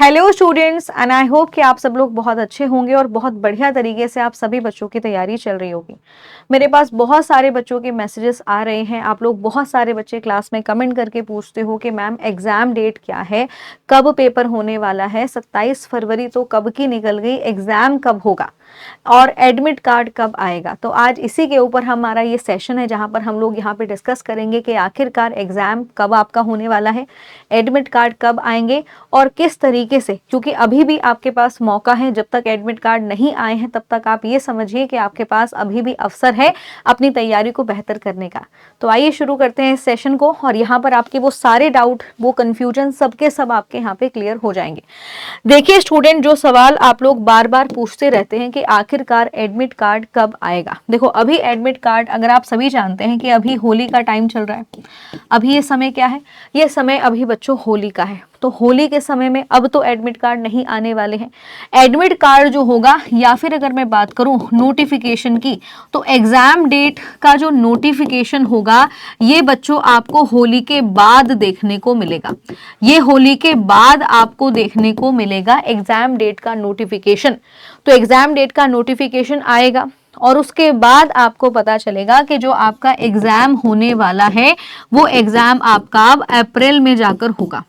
Hello students and I hope कि आप सब लोग बहुत अच्छे होंगे और बहुत बढ़िया तरीके से आप सभी बच्चों की तैयारी चल रही होगी। मेरे पास बहुत सारे बच्चों के मैसेजेस आ रहे हैं। आप लोग बहुत सारे बच्चे क्लास में कमेंट करके पूछते हो कि मैम एग्जाम डेट क्या है, कब पेपर होने वाला है, 27 फरवरी तो कब की निकल गई, एग्जाम कब होगा और एडमिट कार्ड कब आएगा। तो आज इसी के ऊपर हमारा ये सेशन है जहां पर हम लोग यहाँ पे डिस्कस करेंगे कि आखिरकार एग्जाम कब आपका होने वाला है, एडमिट कार्ड कब आएंगे और किस तरीके से, क्योंकि अभी भी आपके पास मौका है। जब तक एडमिट कार्ड नहीं आए हैं तब तक आप ये समझिए कि आपके पास अभी भी अवसर है अपनी तैयारी को बेहतर करने का। तो आइए शुरू करते हैं इस सेशन को और यहाँ पर आपके वो सारे डाउट, वो कंफ्यूजन सबके सब आपके यहाँ पे क्लियर हो जाएंगे। देखिए स्टूडेंट, जो सवाल आप लोग बार बार पूछते रहते हैं कि आखिरकार एडमिट कार्ड कब आएगा। देखो अभी एडमिट कार्ड, अगर आप सभी जानते हैं कि अभी होली का टाइम चल रहा है, अभी ये समय क्या है, ये समय अभी बच्चों होली का है। तो होली के समय में अब तो एडमिट कार्ड नहीं आने वाले हैं। एडमिट कार्ड जो होगा, या फिर अगर मैं बात करूं नोटिफिकेशन की, तो एग्जाम डेट का जो नोटिफिकेशन होगा ये बच्चों आपको होली के बाद देखने को मिलेगा। ये होली के बाद आपको देखने को मिलेगा एग्जाम डेट का नोटिफिकेशन। तो एग्जाम डेट का नोटिफिकेशन आएगा और उसके बाद आपको पता चलेगा कि जो आपका एग्जाम होने वाला है वो एग्जाम आपका अब अप्रैल में जाकर होगा।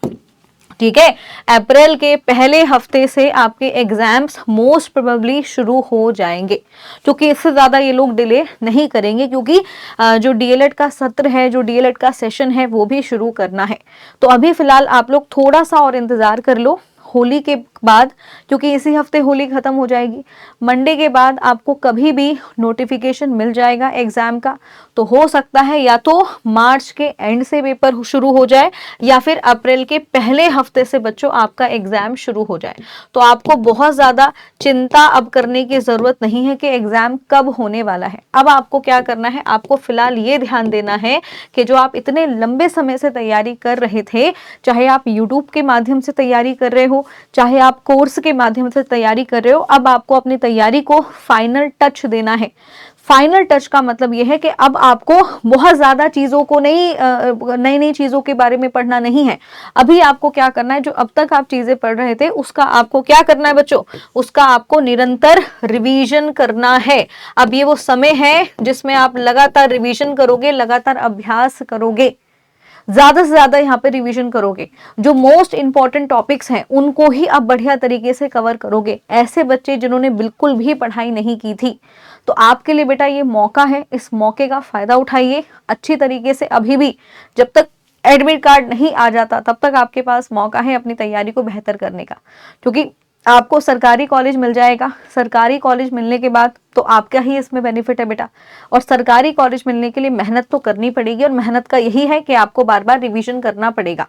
ठीक है, अप्रैल के पहले हफ्ते से आपके एग्जाम्स मोस्ट प्रोबेबली शुरू हो जाएंगे, क्योंकि इससे ज्यादा ये लोग डिले नहीं करेंगे, क्योंकि जो डीएलएड का सत्र है, जो डीएलएड का सेशन है वो भी शुरू करना है। तो अभी फिलहाल आप लोग थोड़ा सा और इंतजार कर लो होली के बाद, क्योंकि इसी हफ्ते होली खत्म हो जाएगी। मंडे के बाद आपको कभी भी नोटिफिकेशन मिल जाएगा एग्जाम का। तो हो सकता है या तो मार्च के एंड से पेपर शुरू हो जाए या फिर अप्रैल के पहले हफ्ते से बच्चों आपका एग्जाम शुरू हो जाए। तो आपको बहुत ज्यादा चिंता अब करने की जरूरत नहीं है कि एग्जाम कब होने वाला है। अब आपको क्या करना है, आपको फिलहाल ये ध्यान देना है कि जो आप इतने लंबे समय से तैयारी कर रहे थे, चाहे आप यूट्यूब के माध्यम से तैयारी कर रहे हो, चाहे आप कोर्स के माध्यम से तैयारी कर रहे हो, अब आपको अपनी तैयारी को फाइनल टच देना है। फाइनल टच का मतलब यह है कि अब आपको बहुत ज्यादा चीजों को नहीं, नई नई चीजों के बारे में पढ़ना नहीं है। अभी आपको क्या करना है, जो अब तक आप चीजें पढ़ रहे थे उसका आपको क्या करना है बच्चों, उसका आपको निरंतर रिवीजन करना है। अब ये वो समय है जिसमें आप लगातार रिवीजन करोगे, लगातार अभ्यास करोगे, ज्यादा से ज्यादा यहाँ पे रिवीजन करोगे। जो मोस्ट इंपॉर्टेंट टॉपिक्स हैं उनको ही आप बढ़िया तरीके से कवर करोगे। ऐसे बच्चे जिन्होंने बिल्कुल भी पढ़ाई नहीं की थी, तो आपके लिए बेटा ये मौका है, इस मौके का फायदा उठाइए अच्छी तरीके से। अभी भी जब तक एडमिट कार्ड नहीं आ जाता तब तक आपके पास मौका है अपनी तैयारी को बेहतर करने का, क्योंकि आपको सरकारी कॉलेज मिल जाएगा। सरकारी कॉलेज मिलने के बाद तो आपका ही इसमें बेनिफिट है बेटा, और सरकारी कॉलेज मिलने के लिए मेहनत तो करनी पड़ेगी, और मेहनत का यही है कि आपको बार बार रिवीजन करना पड़ेगा।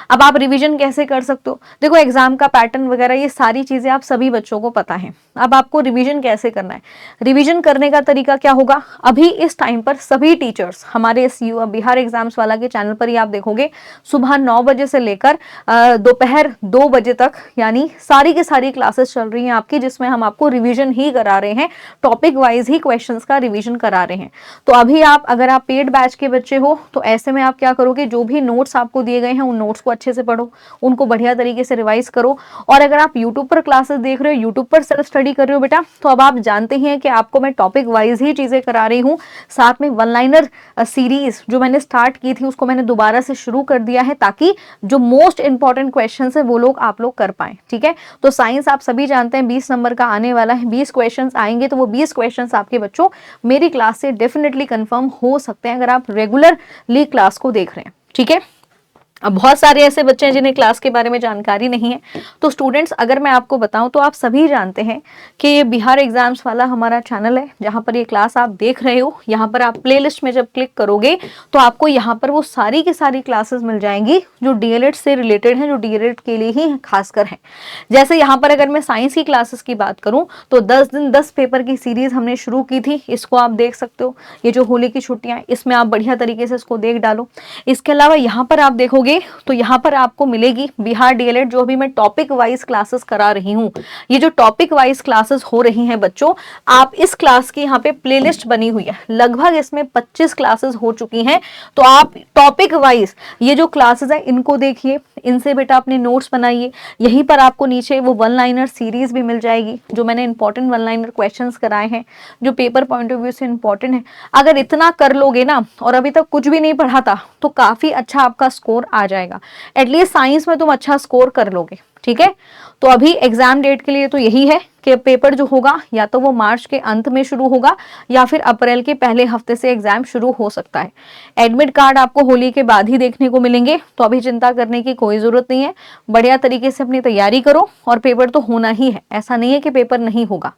अब आप रिवीजन कैसे कर सकते हो, देखो एग्जाम का पैटर्न वगैरह ये सारी चीजें आप सभी बच्चों को पता है। अब आपको रिवीजन कैसे करना है, रिवीजन करने का तरीका क्या होगा, अभी इस टाइम पर सभी टीचर्स हमारे इस बिहार एग्जाम्स वाला के चैनल पर ही आप देखोगे सुबह 9 बजे से लेकर दोपहर 2 बजे तक, यानी सारी की सारी क्लासेस चल रही हैं आपकी, जिसमें हम आपको रिवीजन ही करा रहे हैं, टॉपिक वाइज ही क्वेश्चंस का रिवीजन करा रहे हैं। तो अभी आप, अगर आप पेड बैच के बच्चे हो तो ऐसे में आप क्या करोगे, जो भी नोट्स आपको दिए गए हैं उन नोट्स को अच्छे से पढ़ो, उनको बढ़िया तरीके से रिवाइज करो। और अगर आप यूट्यूब पर क्लासेस देख रहे हो, यूट्यूब पर सेल्फ स्टडी कर रहे हो बेटा, तो अब आप जानते हैं कि आपको मैं टॉपिक वाइज ही चीजें करा रही हूँ। साथ में वन लाइनर सीरीज जो मैंने स्टार्ट की थी उसको मैंने दोबारा से शुरू कर दिया है, ताकि जो मोस्ट इंपॉर्टेंट क्वेश्चन है वो लोग आप लोग कर पाए। ठीक है, तो साइंस आप सभी जानते हैं 20 नंबर का आने वाला है, 20 क्वेश्चन आएंगे, तो वो 20 क्वेश्चंस आपके बच्चों मेरी क्लास से डेफिनेटली कंफर्म हो सकते हैं अगर आप रेगुलरली क्लास को देख रहे हैं। ठीक है, अब बहुत सारे ऐसे बच्चे हैं जिन्हें क्लास के बारे में जानकारी नहीं है। तो स्टूडेंट्स, अगर मैं आपको बताऊं तो आप सभी जानते हैं कि ये बिहार एग्जाम्स वाला हमारा चैनल है, जहां पर ये क्लास आप देख रहे हो। यहाँ पर आप प्लेलिस्ट में जब क्लिक करोगे तो आपको यहाँ पर वो सारी की सारी क्लासेस मिल जाएंगी जो डीएलएड से रिलेटेड हैं, जो डीएलएड के लिए ही खासकर है। जैसे यहाँ पर अगर मैं साइंस की क्लासेस की बात करूँ तो 10 दिन 10 पेपर की सीरीज हमने शुरू की थी, इसको आप देख सकते हो। ये जो होली की छुट्टियां, इसमें आप बढ़िया तरीके से इसको देख डालो। इसके अलावा यहाँ पर आप देखोगे लोगे तो यहाँ पर आपको मिलेगी बिहार डीएलएड, जो अभी मैं टॉपिक वाइज क्लासेस करा रही हूँ। ये जो टॉपिक वाइज क्लासेस हो रही हैं बच्चों, आप इस क्लास की यहाँ पे प्लेलिस्ट बनी हुई है, लगभग इसमें 25 क्लासेस हो चुकी हैं। तो आप टॉपिक वाइज ये जो क्लासेस है इनको देखिए, इनसे बेटा अपने नोट्स बनाइए। यहीं पर आपको नीचे वो वन लाइनर सीरीज भी मिल जाएगी, जो मैंने इंपॉर्टेंट वन लाइनर क्वेश्चंस कराए हैं, जो पेपर पॉइंट ऑफ व्यू से इंपॉर्टेंट है। अगर इतना कर लोगे ना, और अभी तक कुछ भी नहीं पढ़ा था, तो काफी अच्छा आपका स्कोर आ जाएगा। एटलीस्ट साइंस में तुम अच्छा स्कोर कर लोगे, ठीक है। तो अभी एग्जाम डेट के लिए तो यही है कि पेपर जो होगा या तो वो मार्च के अंत में शुरू होगा या फिर अप्रैल के पहले हफ्ते से एग्जाम शुरू हो सकता है। एडमिट कार्ड आपको होली के बाद ही देखने को मिलेंगे, तो अभी चिंता करने की कोई जरूरत नहीं है। बढ़िया तरीके से अपनी तैयारी करो, और पेपर तो होना ही है, ऐसा नहीं है कि पेपर नहीं होगा।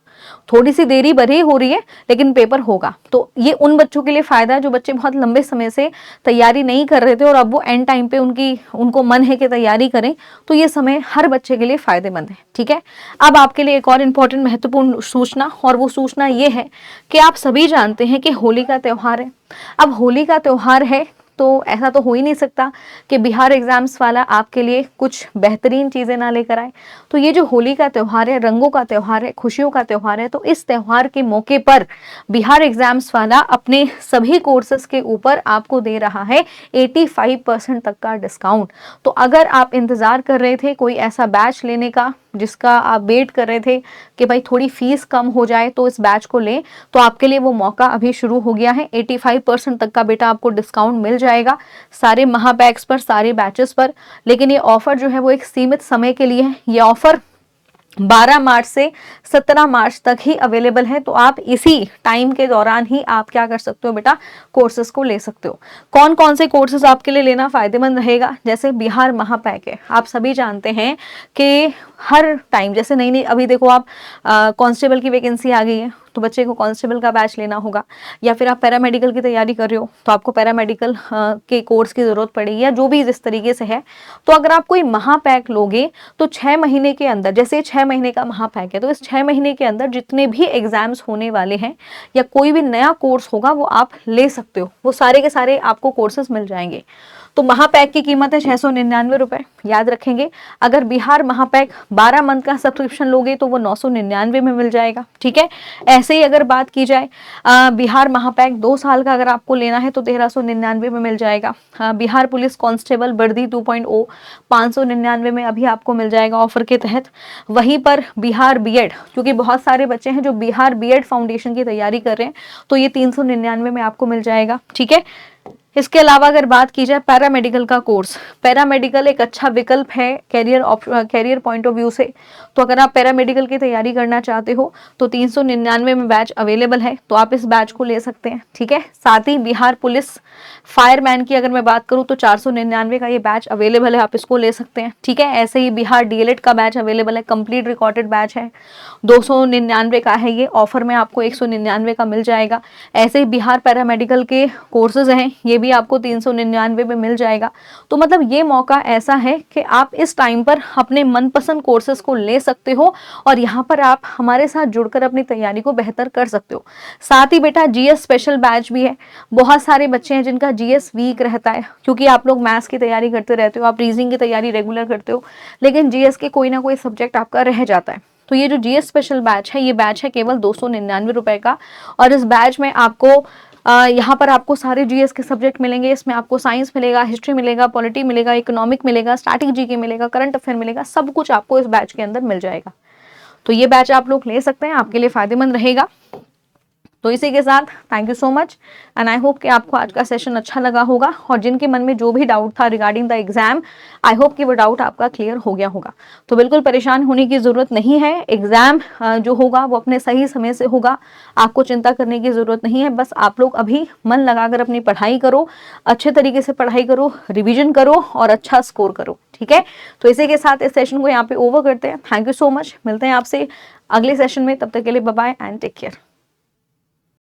थोड़ी सी देरी भले ही हो रही है, लेकिन पेपर होगा। तो ये उन बच्चों के लिए फायदा है जो बच्चे बहुत लंबे समय से तैयारी नहीं कर रहे थे और अब वो एंड टाइम पे उनको मन है कि तैयारी करें, तो ये समय हर बच्चे के लिए फायदेमंद है, ठीक है। अब आपके लिए एक और इम्पोर्टेंट महत्वपूर्ण सूचना, और वो सूचना ये है कि आप सभी जानते हैं कि होली का त्योहार है। अब होली का त्योहार है तो ऐसा तो हो ही नहीं सकता कि बिहार एग्जाम्स वाला आपके लिए कुछ बेहतरीन चीजें ना लेकर आए। तो ये जो होली का त्योहार है, रंगों का त्योहार है, खुशियों का त्योहार है, तो इस त्योहार के मौके पर बिहार एग्जाम्स वाला अपने सभी कोर्सेज के ऊपर आपको दे रहा है 85% तक का डिस्काउंट। तो अगर आप इंतजार कर रहे थे कोई ऐसा बैच लेने का जिसका आप वेट कर रहे थे कि भाई थोड़ी फीस कम हो जाए तो इस बैच को लें, तो आपके लिए वो मौका अभी शुरू हो गया है। 85% तक का बेटा आपको डिस्काउंट मिल जाएगा सारे महापैक्स पर, सारे बैचेस पर। लेकिन ये ऑफर जो है वो एक सीमित समय के लिए है। ये ऑफर 12 मार्च से 17 मार्च तक ही अवेलेबल है। तो आप इसी टाइम के दौरान ही आप क्या कर सकते हो बेटा, कोर्सेज को ले सकते हो। कौन कौन से कोर्सेज आपके लिए लेना फायदेमंद रहेगा, जैसे बिहार महापैक है। आप सभी जानते हैं कि हर टाइम, जैसे नई नई अभी देखो आप कांस्टेबल की वैकेंसी आ गई है, तो बच्चे को कांस्टेबल का बैच लेना होगा, या फिर आप पैरामेडिकल की तैयारी कर रहे हो तो आपको पैरामेडिकल के कोर्स की जरूरत पड़ेगी, या जो भी जिस तरीके से है। तो अगर आप कोई महापैक लोगे तो 6 महीने के अंदर, जैसे 6 महीने का महापैक है, तो इस 6 महीने के अंदर जितने भी एग्जाम्स होने वाले हैं या कोई भी नया कोर्स होगा वो आप ले सकते हो। वो सारे के सारे आपको कोर्सेज मिल जाएंगे। तो महापैक की कीमत है 699 रुपए, याद रखेंगे। अगर बिहार महापैक 12 मंथ का सब्सक्रिप्शन लोगे तो वो 999 में मिल जाएगा, ठीक है। ऐसे ही अगर बात की जाए बिहार महापैक 2 साल का अगर आपको लेना है तो 1399 में मिल जाएगा। बिहार पुलिस कांस्टेबल वर्दी 2.0 599 में अभी आपको मिल जाएगा ऑफर के तहत। वहीं पर बिहार बीएड, क्योंकि बहुत सारे बच्चे हैं जो बिहार बीएड फाउंडेशन की तैयारी कर रहे हैं, तो ये 399 में आपको मिल जाएगा, ठीक है। इसके अलावा अगर बात की जाए पैरामेडिकल का कोर्स, पैरामेडिकल एक अच्छा विकल्प है कैरियर पॉइंट ऑफ व्यू से। तो अगर आप पैरामेडिकल की तैयारी करना चाहते हो तो 399 में बैच अवेलेबल है, तो आप इस बैच को ले सकते हैं, ठीक है। साथ ही बिहार पुलिस फायरमैन की अगर मैं बात करूं तो 499 का ये बैच अवेलेबल है, आप इसको ले सकते हैं, ठीक है। ऐसे ही बिहार डीएलएड का बैच अवेलेबल है, कंप्लीट रिकॉर्डेड बैच है, 299 का है, ये ऑफर में आपको 199 का मिल जाएगा। ऐसे ही बिहार पैरामेडिकल के कोर्सेज हैं, ये भी आपको 399 में मिल जाएगा। तो मतलब ये मौका ऐसा है कि आप इस टाइम पर अपने मनपसंद कोर्सेज को ले सकते हो और यहाँ पर आप हमारे साथ जुड़कर अपनी तैयारी को बेहतर कर सकते हो। साथ ही बेटा जीएस स्पेशल बैच भी है। बहुत सारे बच्चे हैं जिनका जीएस वीक रहता है, क्योंकि आप लोग मैथ्स की तैयारी करते रहते हो, आप रीजनिंग की तैयारी रेगुलर करते हो, लेकिन जीएस के कोई ना कोई सब्जेक्ट आपका रह जाता है। तो ये जो जीएस स्पेशल बैच है, ये बैच है केवल 299 रुपए का, और इस बैच में आपको यहाँ पर आपको सारे जीएस के सब्जेक्ट मिलेंगे। इसमें आपको साइंस मिलेगा, हिस्ट्री मिलेगा, पॉलिटी मिलेगा, इकोनॉमिक मिलेगा, स्टैटिक जीके मिलेगा, करंट अफेयर मिलेगा, सब कुछ आपको इस बैच के अंदर मिल जाएगा। तो ये बैच आप लोग ले सकते हैं, आपके लिए फायदेमंद रहेगा। तो इसी के साथ thank you so much and I hope कि आपको आज का सेशन अच्छा लगा होगा, और जिनके मन में जो भी डाउट था regarding the exam, I hope कि वो डाउट आपका क्लियर हो गया होगा। तो बिल्कुल परेशान होने की जरूरत नहीं है, एग्जाम जो होगा वो अपने सही समय से होगा, आपको चिंता करने की जरूरत नहीं है। बस आप लोग अभी मन लगाकर अपनी पढ़ाई करो, अच्छे तरीके से पढ़ाई करो, रिविजन करो और अच्छा स्कोर करो, ठीक है। तो इसी के साथ इस सेशन को यहाँ पे ओवर करते हैं। थैंक यू सो मच, मिलते हैं आपसे अगले सेशन में, तब तक के लिए bye bye and take care.